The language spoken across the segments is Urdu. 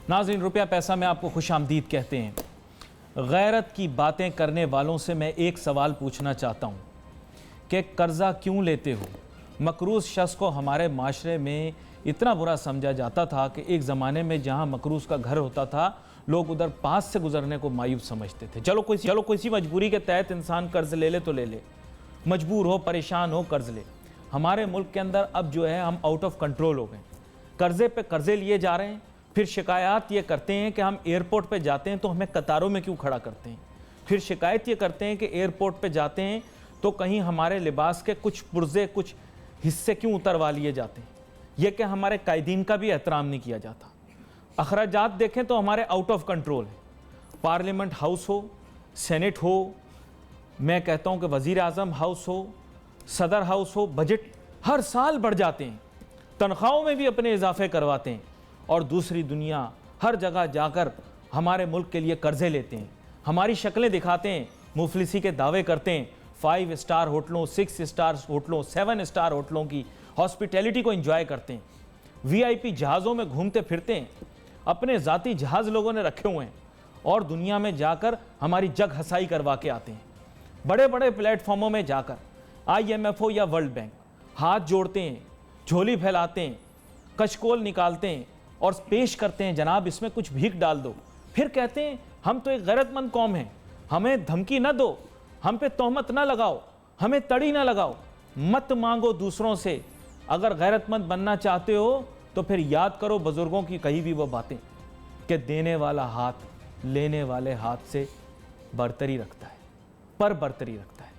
ناظرین، روپیہ پیسہ میں آپ کو خوش آمدید کہتے ہیں۔ غیرت کی باتیں کرنے والوں سے میں ایک سوال پوچھنا چاہتا ہوں کہ قرضہ کیوں لیتے ہو؟ مقروض شخص کو ہمارے معاشرے میں اتنا برا سمجھا جاتا تھا کہ ایک زمانے میں جہاں مقروض کا گھر ہوتا تھا لوگ ادھر پاس سے گزرنے کو مایوب سمجھتے تھے۔ چلو کوئی مجبوری کے تحت انسان قرض لے لے تو لے لے، مجبور ہو، پریشان ہو، قرض لے۔ ہمارے ملک کے اندر اب جو ہے ہم آؤٹ آف کنٹرول ہو گئے، قرضے پہ قرضے لیے جا رہے ہیں۔ پھر شکایات یہ کرتے ہیں کہ ہم ایئرپورٹ پہ جاتے ہیں تو ہمیں قطاروں میں کیوں کھڑا کرتے ہیں۔ پھر شکایت یہ کرتے ہیں کہ ایئرپورٹ پہ جاتے ہیں تو کہیں ہمارے لباس کے کچھ پرزے، کچھ حصے کیوں اتروا لیے جاتے ہیں۔ یہ کہ ہمارے قائدین کا بھی احترام نہیں کیا جاتا۔ اخراجات دیکھیں تو ہمارے آؤٹ آف کنٹرول ہیں۔ پارلیمنٹ ہاؤس ہو، سینٹ ہو، میں کہتا ہوں کہ وزیر اعظم ہاؤس ہو، صدر ہاؤس ہو، بجٹ ہر سال بڑھ جاتے ہیں، تنخواہوں میں بھی اپنے اضافے کرواتے ہیں، اور دوسری دنیا ہر جگہ جا کر ہمارے ملک کے لیے قرضے لیتے ہیں، ہماری شکلیں دکھاتے ہیں، مفلسی کے دعوے کرتے ہیں، 5 اسٹار ہوٹلوں، 6 اسٹار ہوٹلوں، 7 اسٹار ہوٹلوں کی ہاسپٹیلٹی کو انجوائے کرتے ہیں، VIP جہازوں میں گھومتے پھرتے ہیں، اپنے ذاتی جہاز لوگوں نے رکھے ہوئے ہیں، اور دنیا میں جا کر ہماری جگ ہسائی کروا کے آتے ہیں۔ بڑے بڑے پلیٹ فارموں میں جا کر IMF ہو یا ورلڈ بینک ہاتھ جوڑتے ہیں، جھولی پھیلاتے ہیں، کچکول نکالتے ہیں اور پیش کرتے ہیں، جناب اس میں کچھ بھیک ڈال دو۔ پھر کہتے ہیں ہم تو ایک غیرت مند قوم ہیں، ہمیں دھمکی نہ دو، ہم پہ تہمت نہ لگاؤ، ہمیں تڑی نہ لگاؤ، مت مانگو دوسروں سے۔ اگر غیرت مند بننا چاہتے ہو تو پھر یاد کرو بزرگوں کی کہی بھی وہ باتیں کہ دینے والا ہاتھ لینے والے ہاتھ سے برتری رکھتا ہے، پر برتری رکھتا ہے۔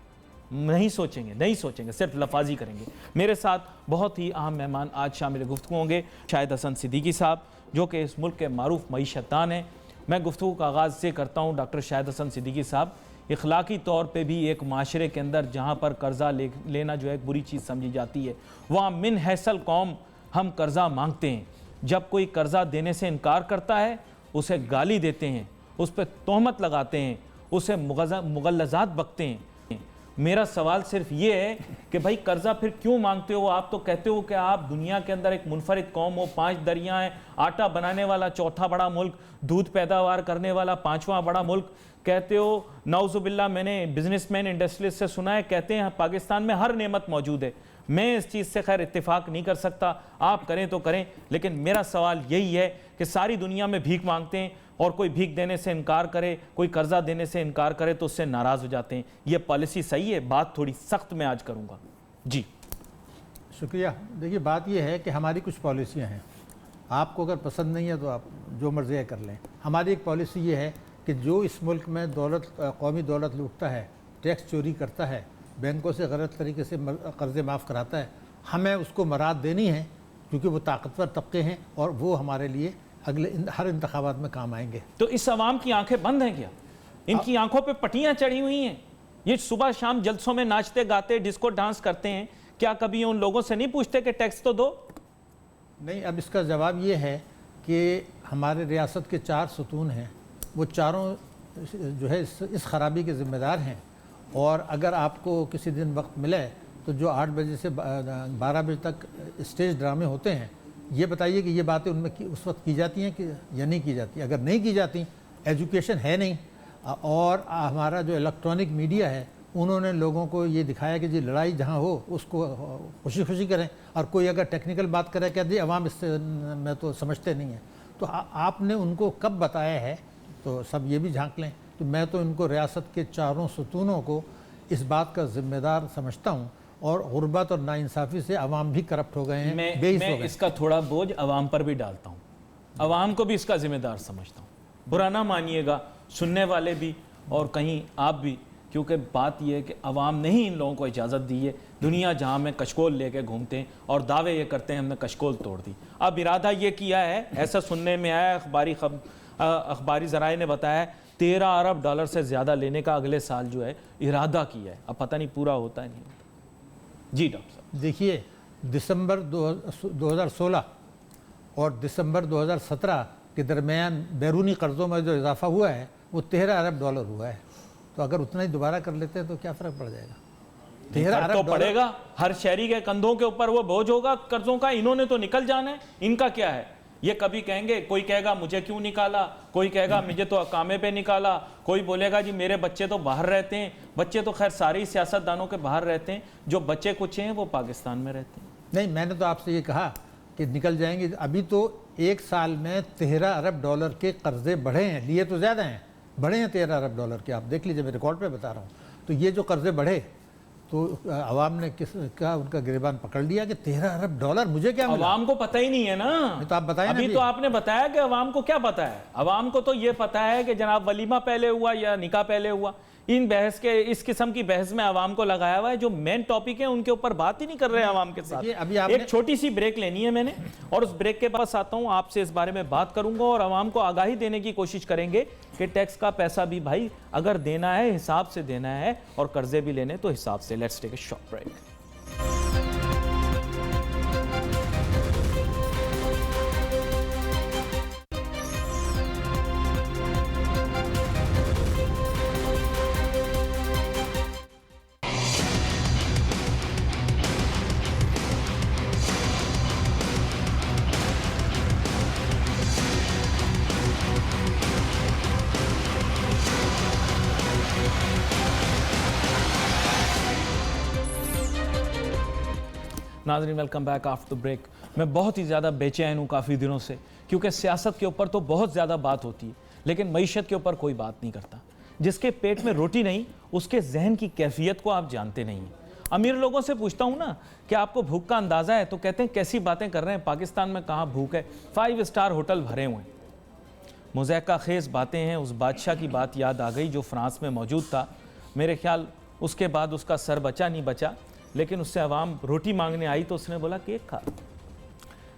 نہیں سوچیں گے، صرف لفاظی کریں گے۔ میرے ساتھ بہت ہی اہم مہمان آج شامل گفتگو ہوں گے، شاہد حسن صدیقی صاحب، جو کہ اس ملک کے معروف معیشت دان ہیں۔ میں گفتگو کا آغاز سے کرتا ہوں ڈاکٹر شاہد حسن صدیقی صاحب، اخلاقی طور پہ بھی ایک معاشرے کے اندر جہاں پر قرضہ لینا جو ہے ایک بری چیز سمجھی جاتی ہے، وہاں من حیث قوم ہم قرضہ مانگتے ہیں۔ جب کوئی قرضہ دینے سے انکار کرتا ہے اسے گالی دیتے ہیں، اس پہ تہمت لگاتے ہیں، اسے مغلظات بکتے ہیں۔ میرا سوال صرف یہ ہے کہ بھائی قرضہ پھر کیوں مانگتے ہو؟ آپ تو کہتے ہو کہ آپ دنیا کے اندر ایک منفرد قوم ہو، 5 دریا ہیں، آٹا بنانے والا 4تھا بڑا ملک، دودھ پیداوار کرنے والا 5واں بڑا ملک، کہتے ہو نعوذ باللہ، میں نے بزنس مین انڈسٹریلسٹ سے سنا ہے، کہتے ہیں پاکستان میں ہر نعمت موجود ہے۔ میں اس چیز سے خیر اتفاق نہیں کر سکتا، آپ کریں تو کریں، لیکن میرا سوال یہی ہے کہ ساری دنیا میں بھیک مانگتے ہیں، اور کوئی بھیک دینے سے انکار کرے، کوئی قرضہ دینے سے انکار کرے تو اس سے ناراض ہو جاتے ہیں۔ یہ پالیسی صحیح ہے؟ بات تھوڑی سخت میں آج کروں گا۔ جی شکریہ۔ دیکھیے بات یہ ہے کہ ہماری کچھ پالیسیاں ہیں، آپ کو اگر پسند نہیں ہے تو آپ جو مرضی کر لیں۔ ہماری ایک پالیسی یہ ہے کہ جو اس ملک میں قومی دولت لوٹتا ہے، ٹیکس چوری کرتا ہے، بینکوں سے غلط طریقے سے قرضے معاف کراتا ہے، ہمیں اس کو مراد دینی ہے، کیونکہ وہ طاقتور طبقے ہیں اور وہ ہمارے لیے اگلے ہر انتخابات میں کام آئیں گے۔ تو اس عوام کی آنکھیں بند ہیں کیا؟ ان کی آنکھوں پہ پٹیاں چڑھی ہوئی ہیں؟ یہ صبح شام جلسوں میں ناچتے گاتے ڈسکو ڈانس کرتے ہیں، کیا کبھی ان لوگوں سے نہیں پوچھتے کہ ٹیکس تو دو؟ نہیں، اب اس کا جواب یہ ہے کہ ہمارے ریاست کے 4 ستون ہیں، وہ چاروں جو ہے اس خرابی کے ذمہ دار ہیں، اور اگر آپ کو کسی دن وقت ملے تو جو 8 بجے سے 12 بجے تک اسٹیج ڈرامے ہوتے ہیں، یہ بتائیے کہ یہ باتیں ان میں اس وقت کی جاتی ہیں کہ یا نہیں کی جاتی؟ اگر نہیں کی جاتی، ایجوکیشن ہے نہیں، اور ہمارا جو الیکٹرانک میڈیا ہے انہوں نے لوگوں کو یہ دکھایا کہ جی لڑائی جہاں ہو اس کو خوشی خوشی کریں، اور کوئی اگر ٹیکنیکل بات کرے کہ جی عوام اس سے میں تو سمجھتے نہیں ہیں، تو آپ نے ان کو کب بتایا ہے؟ تو سب یہ بھی جھانک لیں۔ تو میں تو ان کو ریاست کے 4 ستونوں کو اس بات کا ذمہ دار سمجھتا ہوں، اور غربت اور ناانصافی سے عوام بھی کرپٹ ہو گئے ہیں، بے حس ہو گئے ہیں۔ اس کا تھوڑا بوجھ عوام پر بھی ڈالتا ہوں، عوام کو بھی اس کا ذمہ دار سمجھتا ہوں، برا نہ مانیے گا، سننے والے بھی اور کہیں آپ بھی، کیونکہ بات یہ ہے کہ عوام نے ہی ان لوگوں کو اجازت دی ہے، دنیا جہاں میں کشکول لے کے گھومتے ہیں اور دعوے یہ کرتے ہیں ہم نے کشکول توڑ دی۔ اب ارادہ یہ کیا ہے، ایسا سننے میں آیا، اخباری ذرائع نے بتایا ہے 13 ارب ڈالر سے زیادہ لینے کا اگلے سال جو ہے ارادہ کیا ہے، اب پتہ نہیں پورا ہوتا ہے نہیں ہوتا۔ جی ڈاکٹر صاحب، دیکھیے دسمبر 2016 اور دسمبر 2017 کے درمیان بیرونی قرضوں میں جو اضافہ ہوا ہے وہ 13 ارب ڈالر ہوا ہے، تو اگر اتنا ہی دوبارہ کر لیتے ہیں تو کیا فرق پڑ جائے گا؟ 13 ارب تو پڑے گا، ہر شہری کے کندھوں کے اوپر وہ بوجھ ہوگا قرضوں کا، انہوں نے تو نکل جانا ہے، ان کا کیا ہے؟ یہ کبھی کہیں گے, کوئی کہے گا مجھے کیوں نکالا, کوئی کہے گا مجھے تو اقامے پہ نکالا, کوئی بولے گا جی میرے بچے تو باہر رہتے ہیں. بچے تو خیر ساری سیاستدانوں کے باہر رہتے ہیں, جو بچے کچھ ہیں وہ پاکستان میں رہتے ہیں. نہیں, میں نے تو آپ سے یہ کہا کہ نکل جائیں گے. ابھی تو ایک سال میں 13 ارب ڈالر کے قرضے بڑھے ہیں, لیے تو زیادہ ہیں, بڑھے ہیں 13 ارب ڈالر کے. آپ دیکھ لیجئے, میں ریکارڈ پہ بتا رہا ہوں. تو یہ جو قرضے بڑھے تو عوام نے ان کا گریبان پکڑ لیا کہ 13 ارب ڈالر مجھے کیا ملا. عوام کو پتہ ہی نہیں ہے نا. تو آپ بتائیں. ابھی تو آپ نے بتایا کہ عوام کو کیا پتہ ہے. عوام کو تو یہ پتہ ہے کہ جناب ولیمہ پہلے ہوا یا نکاح پہلے ہوا. ان بحث کے, اس قسم کی بحث میں عوام کو لگایا ہوا ہے. جو مین ٹاپک ہے ان کے اوپر بات ہی نہیں کر رہے عوام کے ساتھ. ایک چھوٹی سی بریک لینی ہے میں نے, اور اس بریک کے پاس آتا ہوں, آپ سے اس بارے میں بات کروں گا اور عوام کو آگاہی دینے کی کوشش کریں گے کہ ٹیکس کا پیسہ بھی بھائی اگر دینا ہے حساب سے دینا ہے, اور قرضے بھی لینے تو حساب سے. Let's take a short break. ناظرین ویلکم بیک آفٹر بریک. میں بہت ہی زیادہ بے چین ہوں کافی دنوں سے, کیونکہ سیاست کے اوپر تو بہت زیادہ بات ہوتی ہے لیکن معیشت کے اوپر کوئی بات نہیں کرتا. جس کے پیٹ میں روٹی نہیں اس کے ذہن کی کیفیت کو آپ جانتے نہیں. امیر لوگوں سے پوچھتا ہوں نا کہ آپ کو بھوک کا اندازہ ہے تو کہتے ہیں کیسی باتیں کر رہے ہیں, پاکستان میں کہاں بھوک ہے, 5 اسٹار ہوٹل بھرے ہوئے ہیں. مضحکہ خیز باتیں ہیں. اس بادشاہ کی بات یاد آ گئی جو فرانس میں موجود تھا. میرے خیال اس کے بعد اس کا سر بچا نہیں بچا, لیکن اس سے عوام روٹی مانگنے آئی تو اس نے بولا کیک کھا.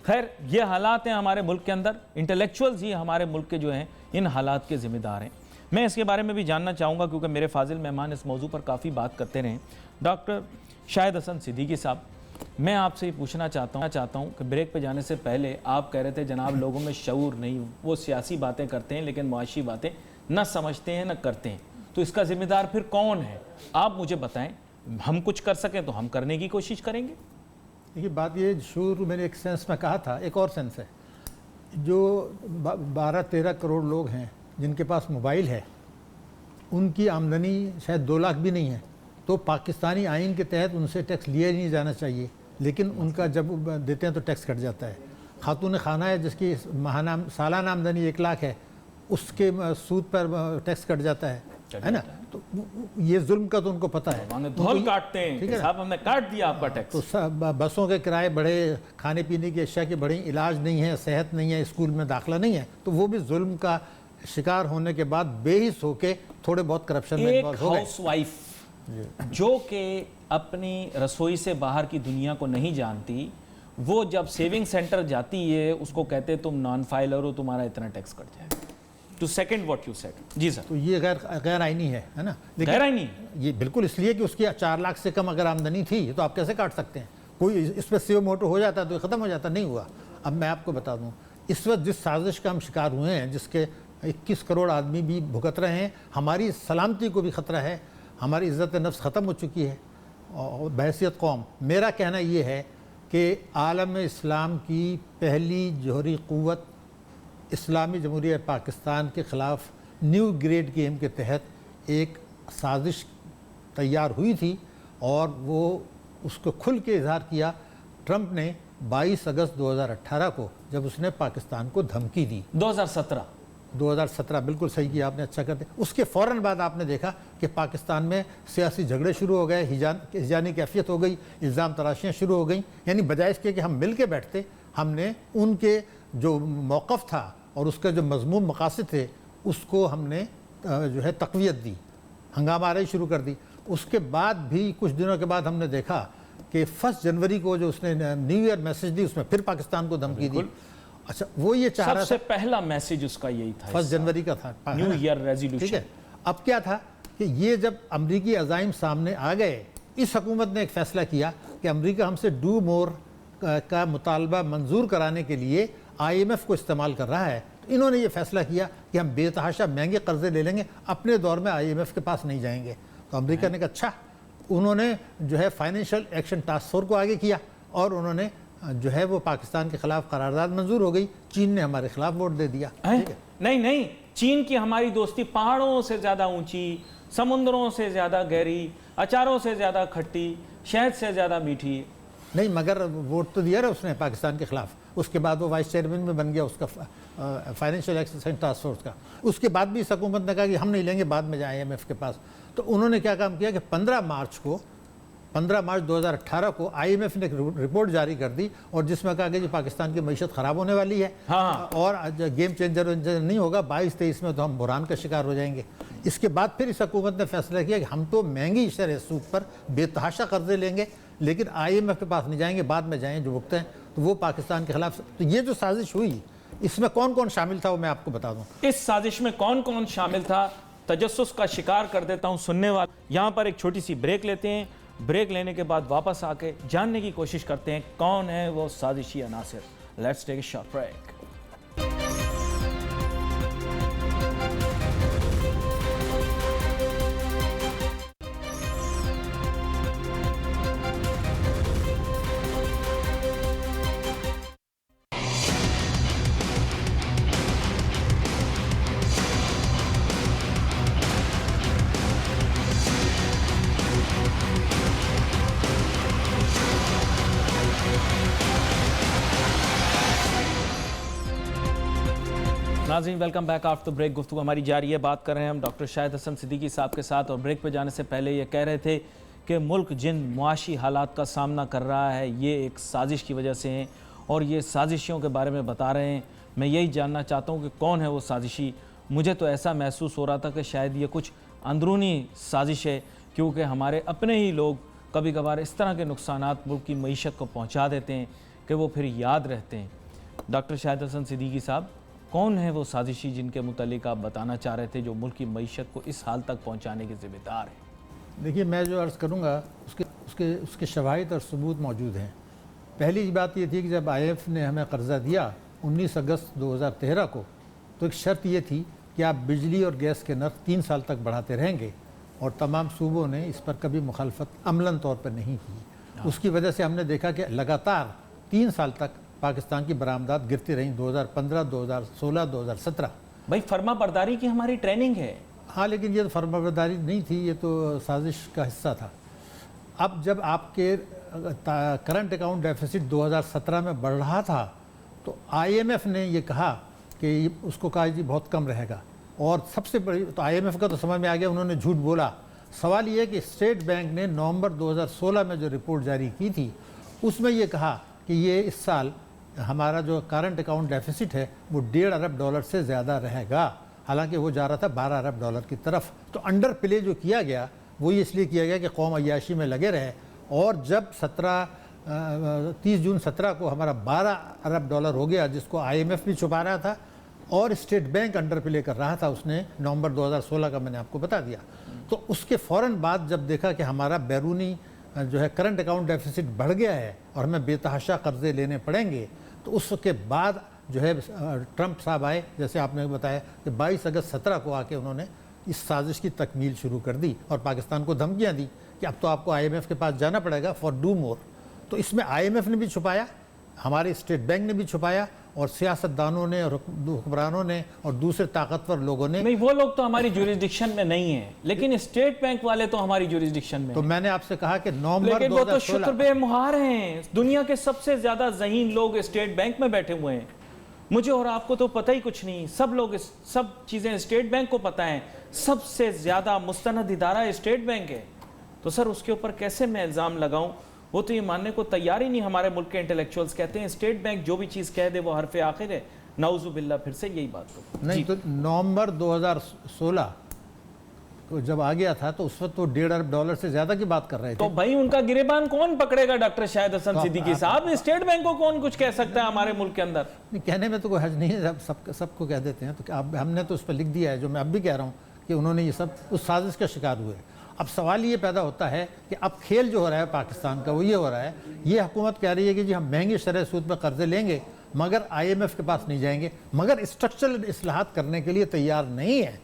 خیر یہ حالات ہیں ہمارے ملک کے اندر. انٹلیکچوئلز ہی ہمارے ملک کے جو ہیں ان حالات کے ذمہ دار ہیں. میں اس کے بارے میں بھی جاننا چاہوں گا کیونکہ میرے فاضل مہمان اس موضوع پر کافی بات کرتے رہے. ڈاکٹر شاہد حسن صدیقی صاحب, میں آپ سے یہ پوچھنا چاہتا ہوں کہ بریک پہ جانے سے پہلے آپ کہہ رہے تھے جناب لوگوں میں شعور نہیں, وہ سیاسی باتیں کرتے ہیں لیکن معاشی باتیں نہ سمجھتے ہیں نہ کرتے ہیں. تو اس کا ذمہ دار پھر کون ہے؟ آپ مجھے بتائیں. ہم کچھ کر سکیں تو ہم کرنے کی کوشش کریں گے. دیکھیے بات یہ, شعور میں نے ایک سینس میں کہا تھا, ایک اور سینس ہے. جو 12-13 کروڑ لوگ ہیں جن کے پاس موبائل ہے, ان کی آمدنی شاید 2 لاکھ بھی نہیں ہے, تو پاکستانی آئین کے تحت ان سے ٹیکس لیا ہی نہیں جانا چاہیے, لیکن ان کا جب دیتے ہیں تو ٹیکس کٹ جاتا ہے. خاتون خانہ ہے جس کی ماہانہ سالانہ آمدنی 1 لاکھ ہے, اس کے سود پر ٹیکس کٹ جاتا ہے نا. تو یہ ظلم کا تو ان کو پتہ ہے. دھول کاٹتے ہیں صاحب, ہم نے کاٹ دیا آپ کا ٹیکس. تو بسوں کے کرائے بڑھے, کھانے پینے کی اشیاء کی بڑھی, علاج نہیں ہے, صحت نہیں ہے, اسکول میں داخلہ نہیں ہے, تو وہ بھی ظلم کا شکار ہونے کے بعد بے حس ہو کے تھوڑے بہت کرپشن میں انوالو ہو گئے. ایک ہاؤس وائف جو کہ اپنی رسوئی سے باہر کی دنیا کو نہیں جانتی, وہ جب سیونگ سینٹر جاتی ہے اس کو کہتے تم نان فائلر ہو, تمہارا اتنا ٹیکس کٹ جائے گا. Two second what you said. جی سر. تو یہ غیر آئینی ہے نا. غیر آئینی یہ بالکل اس لیے کہ اس کی 4 لاکھ سے کم اگر آمدنی تھی تو آپ کیسے کاٹ سکتے ہیں. کوئی اس پہ سیو موٹو ہو جاتا تو ختم ہو جاتا, نہیں ہوا. اب میں آپ کو بتا دوں, اس وقت جس سازش کا ہم شکار ہوئے ہیں, جس کے 21 کروڑ آدمی بھی بھگت رہے ہیں, ہماری سلامتی کو بھی خطرہ ہے, ہماری عزت نفس ختم ہو چکی ہے اور بحیثیت قوم. میرا کہنا یہ ہے کہ عالم اسلام کی پہلی جوہری قوت اسلامی جمہوریہ پاکستان کے خلاف نیو گریڈ گیم کے تحت ایک سازش تیار ہوئی تھی, اور وہ اس کو کھل کے اظہار کیا ٹرمپ نے 22 اگست 2018 کو, جب اس نے پاکستان کو دھمکی دی. 2017 بالکل صحیح کیا آپ نے, اچھا کرتے. اس کے فوراً بعد آپ نے دیکھا کہ پاکستان میں سیاسی جھگڑے شروع ہو گئے, ہجانی کیفیت ہو گئی, الزام تراشیاں شروع ہو گئیں. یعنی بجائے اس کے کہ ہم مل کے بیٹھتے, ہم نے ان کے جو موقف تھا اور اس کا جو مضمون مقاصد تھے اس کو ہم نے جو ہے تقویت دی, ہنگامہ آرائی شروع کر دی. اس کے بعد بھی کچھ دنوں کے بعد ہم نے دیکھا کہ 1 جنوری کو جو اس نے نیو ایئر میسج دی, اس میں پھر پاکستان کو دھمکی دی. اچھا, وہ یہ چاہ رہا تھا, سب سے پہلا میسج اس کا یہی تھا, 1 جنوری کا تھا, نیو ایئر ریزولوشن. ٹھیک ہے. اب کیا تھا کہ یہ جب امریکی عزائم سامنے آ گئے, اس حکومت نے ایک فیصلہ کیا کہ امریکہ ہم سے ڈو مور کا مطالبہ منظور کرانے کے لیے IMF کو استعمال کر رہا ہے. تو انہوں نے یہ فیصلہ کیا کہ ہم بے تحاشا مہنگے قرضے لے لیں گے, اپنے دور میں IMF کے پاس نہیں جائیں گے. تو امریکہ نے کہا اچھا. انہوں نے جو ہے فائنینشیل ایکشن ٹاسک فورس کو آگے کیا, اور انہوں نے جو ہے وہ پاکستان کے خلاف قرارداد منظور ہو گئی، چین نے ہمارے خلاف ووٹ دے دیا. ٹھیک ہے، نہیں چین کی ہماری دوستی پہاڑوں سے زیادہ اونچی، سمندروں سے زیادہ گہری، اچاروں سے زیادہ کھٹی، شہد سے زیادہ میٹھی. نہیں مگر ووٹ تو دیا رہا اس نے پاکستان کے خلاف. اس کے بعد وہ وائس چیئرمین میں بن گیا اس کا فائنینشیل ایکسیسنس ٹاسک فورس کا. اس کے بعد بھی اس حکومت نے کہا کہ ہم نہیں لیں گے، بعد میں جائیں IMF کے پاس. تو انہوں نے کیا کام کیا کہ 15 مارچ 2018 کو IMF نے رپورٹ جاری کر دی، اور جس میں کہا کہ جی پاکستان کی معیشت خراب ہونے والی ہے اور گیم چینجر نہیں ہوگا، 22-23 میں تو ہم بحران کا شکار ہو جائیں گے. اس کے بعد پھر اس حکومت نے فیصلہ کیا کہ ہم تو مہنگی شرح سود پر بے تحاشا قرضے لیں گے، لیکن IMF کے پاس نہیں جائیں گے، بعد میں جائیں جو وقت ہیں. تو وہ پاکستان کے خلاف. تو یہ جو سازش ہوئی اس میں کون کون شامل تھا وہ میں آپ کو بتا دوں. اس سازش میں کون کون شامل تھا تجسس کا شکار کر دیتا ہوں سننے والا. یہاں پر ایک چھوٹی سی بریک لیتے ہیں، بریک لینے کے بعد واپس آ کے جاننے کی کوشش کرتے ہیں کون ہے وہ سازشی عناصر. Let's take a short break. ناظرین ویلکم بیک آفٹر بریک. گفتگو ہماری جاری ہے. بات کر رہے ہیں ہم ڈاکٹر شاہد حسن صدیقی صاحب کے ساتھ، اور بریک پہ جانے سے پہلے یہ کہہ رہے تھے کہ ملک جن معاشی حالات کا سامنا کر رہا ہے یہ ایک سازش کی وجہ سے ہیں، اور یہ سازشیوں کے بارے میں بتا رہے ہیں. میں یہی جاننا چاہتا ہوں کہ کون ہے وہ سازشی. مجھے تو ایسا محسوس ہو رہا تھا کہ شاید یہ کچھ اندرونی سازش ہے، کیونکہ ہمارے اپنے ہی لوگ کبھی کبھار اس طرح کے نقصانات ملک کی معیشت کو پہنچا دیتے ہیں کہ وہ پھر یاد رہتے ہیں. ڈاکٹر شاہد حسن صدیقی صاحب، کون ہے وہ سازشی جن کے متعلق آپ بتانا چاہ رہے تھے جو ملک کی معیشت کو اس حال تک پہنچانے کے ذمہ دار ہیں؟ دیکھیے میں جو عرض کروں گا اس کے شواہد اور ثبوت موجود ہیں. پہلی بات یہ تھی کہ جب IMF نے ہمیں قرضہ دیا 19 اگست 2013 کو، تو ایک شرط یہ تھی کہ آپ بجلی اور گیس کے نرخ 3 سال تک بڑھاتے رہیں گے، اور تمام صوبوں نے اس پر کبھی مخالفت عملاً طور پر نہیں کی. اس کی وجہ سے ہم نے دیکھا کہ لگاتار 3 سال تک پاکستان کی برآمدات گرتی رہیں، 2015، 2016، 2017. بھائی فرما برداری کی ہماری ٹریننگ ہے. ہاں لیکن یہ تو فرما برداری نہیں تھی، یہ تو سازش کا حصہ تھا. اب جب آپ کے کرنٹ اکاؤنٹ ڈیفیسٹ 2017 میں بڑھ رہا تھا تو IMF نے یہ کہا کہ اس کو کہا جی بہت کم رہے گا، اور سب سے بڑی تو IMF کا تو سمجھ میں آ گیا، انہوں نے جھوٹ بولا. سوال یہ ہے کہ اسٹیٹ بینک نے نومبر 2016 میں جو رپورٹ جاری کی تھی اس میں یہ کہا کہ یہ اس سال ہمارا جو کرنٹ اکاؤنٹ ڈیفیسٹ ہے وہ $1.5 ارب سے زیادہ رہے گا، حالانکہ وہ جا رہا تھا $12 ارب کی طرف. تو انڈر پلے جو کیا گیا وہ اس لیے کیا گیا کہ قوم عیاشی میں لگے رہے، اور جب 30 جون 17 کو ہمارا $12 ارب ہو گیا، جس کو IMF بھی چھپا رہا تھا اور اسٹیٹ بینک انڈر پلے کر رہا تھا، اس نے نومبر 2016 کا میں نے آپ کو بتا دیا. تو اس کے فوراً بعد جب دیکھا کہ ہمارا بیرونی جو ہے کرنٹ اکاؤنٹ ڈیفیسٹ بڑھ گیا ہے اور ہمیں بے تحاشا قرضے لینے پڑیں گے، تو اس کے بعد جو ہے ٹرمپ صاحب آئے، جیسے آپ نے بتایا کہ 22 اگست 17 کو آ کے انہوں نے اس سازش کی تکمیل شروع کر دی اور پاکستان کو دھمکیاں دی کہ اب تو آپ کو IMF کے پاس جانا پڑے گا فار ڈو مور. تو اس میں IMF نے بھی چھپایا، ہمارے اسٹیٹ بینک نے بھی چھپایا، اور سیاستدانوں نے اور حکمرانوں نے اور دوسرے طاقتور لوگوں نے. نہیں، وہ لوگ تو ہماری جوریسڈکشن میں نہیں ہیں، لیکن اسٹیٹ بینک والے تو ہماری جوریسڈکشن میں. تو میں نے آپ سے کہا کہ نومبر 2016، لیکن وہ تو شکر بے مہار ہیں. دنیا کے سب سے زیادہ ذہین لوگ اسٹیٹ بینک میں بیٹھے ہوئے ہیں. مجھے اور آپ کو تو پتہ ہی کچھ نہیں، سب چیزیں اسٹیٹ بینک کو پتہ ہیں. سب سے زیادہ مستند ادارہ اسٹیٹ بینک ہے. تو سر اس کے اوپر کیسے میں الزام لگاؤں؟ وہ تو یہ ماننے کو تیار ہی نہیں. ہمارے ملک کے انٹلیکچوئلز کہتے ہیں اسٹیٹ بینک جو بھی چیز کہہ دے وہ حرف آخر ہے. نعوذ باللہ پھر سے یہی بات ہو. نہیں تو نومبر 2016 کو جب آ گیا تھا تو اس وقت تو $1.5 ارب سے زیادہ کی بات کر رہے تھے. تو بھائی ان کا گریبان کون پکڑے گا ڈاکٹر شاہد حسن صدیقی صاحب؟ اسٹیٹ بینک کو کون کچھ کہہ سکتا ہے ہمارے ملک کے اندر؟ کہنے میں تو کوئی حرج نہیں ہے، سب کو کہہ دیتے ہیں. تو ہم نے تو اس پہ لکھ دیا ہے جو میں اب بھی کہہ رہا ہوں کہ انہوں نے یہ سب اس سازش کا شکار ہوئے. اب سوال یہ پیدا ہوتا ہے کہ اب کھیل جو ہو رہا ہے پاکستان کا وہ یہ ہو رہا ہے، یہ حکومت کہہ رہی ہے کہ جی ہم مہنگی شرح سود پہ قرضے لیں گے مگر IMF کے پاس نہیں جائیں گے، مگر اسٹرکچرل اصلاحات کرنے کے لیے تیار نہیں ہے.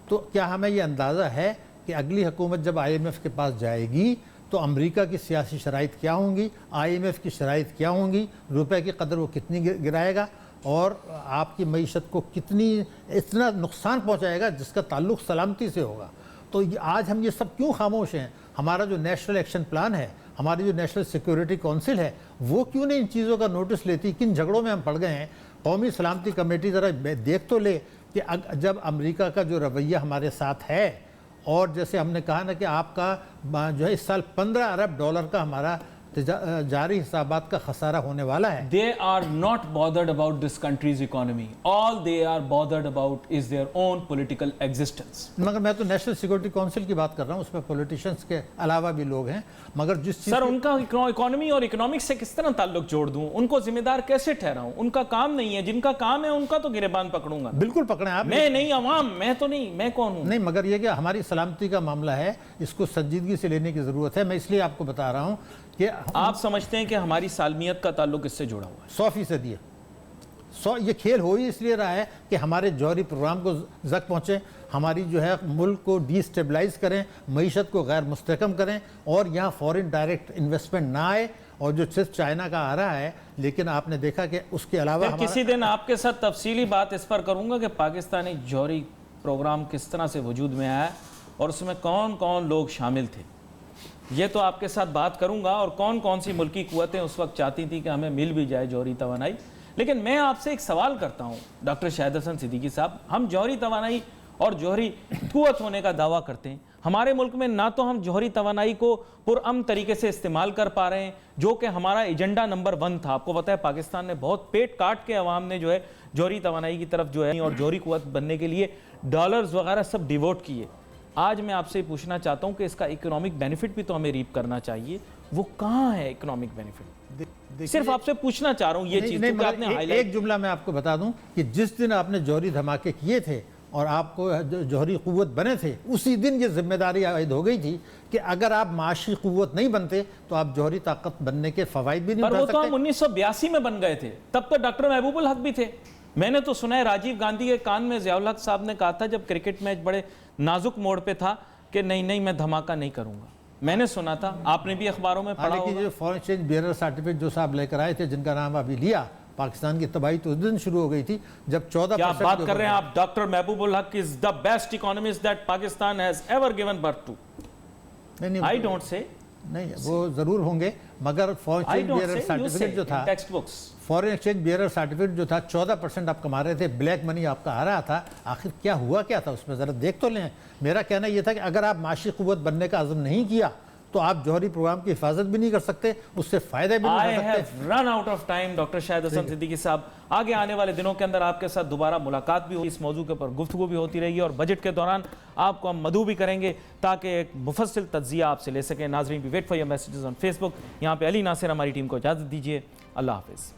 تو کیا ہمیں یہ اندازہ ہے کہ اگلی حکومت جب IMF کے پاس جائے گی تو امریکہ کی سیاسی شرائط کیا ہوں گی, IMF کی شرائط کیا ہوں گی, روپے کی قدر وہ کتنی گرائے گا اور آپ کی معیشت کو اتنا نقصان پہنچائے گا جس کا تعلق سلامتی سے ہوگا. تو آج ہم یہ سب کیوں خاموش ہیں؟ ہمارا جو نیشنل ایکشن پلان ہے, ہماری جو نیشنل سیکیورٹی کونسل ہے, وہ کیوں نہیں ان چیزوں کا نوٹس لیتی؟ کن جھگڑوں میں ہم پڑ گئے ہیں. قومی سلامتی کمیٹی ذرا دیکھ تو لے کہ جب امریکہ کا جو رویہ ہمارے ساتھ ہے, اور جیسے ہم نے کہا نا کہ آپ کا جو ہے اس سال $15 ارب کا ہمارا جاری حسابات کا خسارہ ہونے والا ہے. They are not bothered about this country's economy. All they are bothered about is their own political existence. مگر میں تو نیشنل سیکورٹی کونسل کی بات کر رہا ہوں, اس میں پولیٹیشنز کے علاوہ بھی لوگ ہیں. مگر جس چیز سر ان کا اکانومی اور اکنامکس سے کس طرح تعلق جوڑ دوں؟ ان کو ذمہ دار کیسے ٹھہراؤں؟ ان کا کام نہیں ہے. جن کا کام ہے ان کا تو گریبان پکڑوں گا. بالکل پکڑیں آپ. میں نہیں عوام, میں تو نہیں, میں کون ہوں؟ نہیں, مگر یہ کہ ہماری سلامتی کا معاملہ ہے, اس کو سنجیدگی سے لینے کی ضرورت ہے. میں اس لیے آپ کو بتا رہا ہوں کہ آپ سمجھتے ہیں کہ ہماری سالمیت کا تعلق اس سے جڑا ہوا ہے؟ 100% ہے. یہ کھیل ہو ہی اس لیے رہا ہے کہ ہمارے جوہری پروگرام کو زک پہنچے, ہماری جو ہے ملک کو ڈی اسٹیبلائز کریں, معیشت کو غیر مستحکم کریں, اور یہاں فورن ڈائریکٹ انویسٹمنٹ نہ آئے, اور جو صرف چائنا کا آ رہا ہے. لیکن آپ نے دیکھا کہ اس کے علاوہ کسی دن آپ کے ساتھ تفصیلی بات اس پر کروں گا کہ پاکستانی جوہری پروگرام کس طرح سے وجود میں آیا اور اس میں کون کون لوگ شامل تھے. یہ تو آپ کے ساتھ بات کروں گا, اور کون کون سی ملکی قوتیں اس وقت چاہتی تھی کہ ہمیں مل بھی جائے جوہری توانائی. لیکن میں آپ سے ایک سوال کرتا ہوں ڈاکٹر شاہد حسن صدیقی صاحب, ہم جوہری توانائی اور جوہری قوت ہونے کا دعویٰ کرتے ہیں. ہمارے ملک میں نہ تو ہم جوہری توانائی کو پرامن طریقے سے استعمال کر پا رہے ہیں, جو کہ ہمارا ایجنڈا نمبر 1 تھا. آپ کو پتہ ہے پاکستان نے بہت پیٹ کاٹ کے عوام نے جو ہے جوہری توانائی کی طرف جو ہے اور جوہری قوت بننے کے لیے ڈالرز وغیرہ سب ڈیووٹ کیے. آج میں آپ سے پوچھنا چاہتا ہوں کہ اس کا اکنامک بینیفٹ بھی تو ہمیں ریپ کرنا چاہیے, وہ کہاں ہے اکنامک بینیفٹ؟ صرف آپ سے پوچھنا چاہ رہا ہوں یہ چیز, کیونکہ آپ نے ایک جملہ میں آپ کو بتا دوں کہ جس دن آپ نے جوہری دھماکے کیے تھے اور آپ کو جوہری قوت بنے تھے, اسی دن یہ ذمہ داری عائد ہو گئی تھی کہ اگر آپ معاشی قوت نہیں بنتے تو آپ جوہری طاقت بننے کے فوائد بھی نہیں اٹھا سکتے. پر وہ تو ہم 1982 میں بن گئے تھے, تب تو ڈاکٹر محبوب الحق بھی تھے. میں نے تو سنا ہے راجیو گاندھی کے کان میں ضیاء الحق صاحب نے کہا تھا جب کرکٹ میچ بڑے نازک موڑ پہ تھا کہ نہیں میں دھماکہ نہیں کروں گا. میں نے سنا تھا, آپ نے بھی اخباروں میں پڑھا ہوگا. لیکن جو فورن ایکسچینج بیئرر سرٹیفکیٹ جو صاحب لے کر آئے تھے, جن کا نام ابھی لیا, پاکستان کی تباہی تو اس دن شروع ہو گئی تھی جب 14% کیا بات کر رہے ہیں آپ؟ ڈاکٹر محبوب الحق is the best economist that Pakistan has ever given birth to. I don't say. نہیں, وہ ضرور ہوں گے, مگر فورن ایکسچینج بیئرر سرٹیفکیٹ جو تھا, فورن ایکسچینج بیئرر سرٹیفکیٹ جو تھا 14% آپ کما رہے تھے, بلیک منی آپ کا آ رہا تھا. آخر کیا ہوا کیا تھا اس میں, ذرا دیکھ تو لیں. میرا کہنا یہ تھا کہ اگر آپ معاشی قوت بننے کا عزم نہیں کیا تو آپ جوہری پروگرام کی حفاظت بھی نہیں کر سکتے, اس سے فائدہ بھی نہیں اٹھا سکتے. I have run out of time doctor Shahid Hasan Siddiqui Sahab. آگے آنے والے دنوں کے اندر آپ کے ساتھ دوبارہ ملاقات بھی ہوگی, اس موضوع کے اوپر گفتگو بھی ہوتی رہے گی, اور بجٹ کے دوران آپ کو ہم مدعو بھی کریں گے تاکہ ایک مفصل تجزیہ آپ سے لے سکیں. ناظرین بھی wait for your messages on Facebook. یہاں پہ علی ناصر ہماری ٹیم کو اجازت دیجیے. اللہ حافظ.